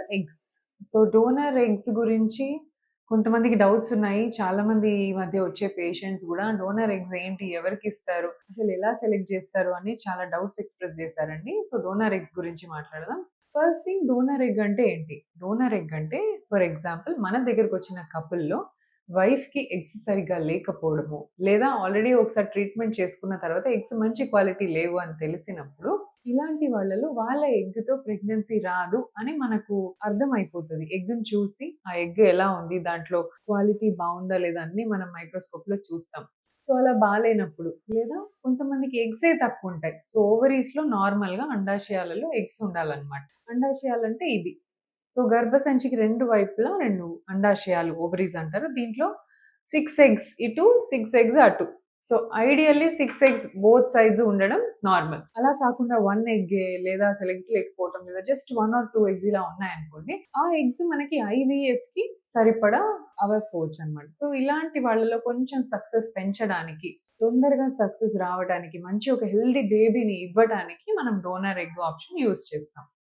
Eggs. So, donor eggs గురించి కొంతమందికి doubts ఉన్నాయి. చాలామంది ఈ మధ్య వచ్చే పేషెంట్స్ గూడా డోనర్ ఎగ్స్ ఏంటి? ఎవరికిస్తారు? అసలు ఎలా సెలెక్ట్ జేస్తారు? అని చాలా డౌట్స్ ఎక్స్‌ప్రెస్ జేశారండి. సో, డోనర్ ఎగ్స్ గురించి మాట్లాడదాం. ఫస్ట్ థింగ్ డోనర్ ఎగ్ అంటే ఏంటి? డోనర్ ఎగ్ అంటే ఫర్ ఎగ్జాంపుల్ మన దగ్గరకొచ్చిన కపుల్‌లో వైఫ్‌కి ఎగ్స్ సరిగ్గా లేకపోవడము, లేదా ఆల్రెడీ ఒకసారి ట్రీట్మెంట్ చేసుకున్న తర్వాత ఎగ్స్ మంచి క్వాలిటీ లేవు అని తెలిసినప్పుడు, ఇలాంటి వాళ్ళలో వాళ్ళ ఎగ్‌తో ప్రెగ్నెన్సీ రాదు అని మనకు అర్థమైపోతది. ఎగ్‌ని చూసి ఆ ఎగ్ ఎలా ఉంది? దాంట్లో క్వాలిటీ బావుందా? లేదా? అన్నీ మనం మైక్రోస్కోప్‌లో చూస్తాం. సో, అలా బాలేనప్పుడు లేదా కొంతమందికి ఎగ్సే తక్కువుంటాయి. సో, ఓవరీస్‌లో నార్మల్‌గా అండాశయాలలో ఎగ్స్ ఉండాలన్నమాట. అండాశయాలంటే ఇది. సో, గర్భసంచికి 2 వైపులా 2 అండాశయాలు ఓవరీస్ అంటారు. దీంట్లో 6 ఎగ్స్ ఇటు, 6 ఎగ్స్ అటు. So, ideally 6 eggs both sides ఉండడం నార్మల్. అలా కాకుండా 1 ఎగ్గే లేదా అసలు ఎగ్స్ లేకపోవటం లేదా జస్ట్ 1 ఆర్ 2 ఎగ్స్ ఇలా ఉన్నాయనుకోండి. ఆ ఎగ్స్ మనకి ఐవీఎఫ్‌కి సరిపడా అవ్వకపోవచ్చనమాట. సో, ఇలాంటి వాళ్ళలో కొంచెం సక్సెస్ పెంచడానికి, తొందరగా సక్సెస్ రావడానికి, మంచి ఒక హెల్తీ బేబీని ఇవ్వడానికి మనం డోనర్ ఎగ్ ఆప్షన్ యూజ్ చేస్తాం.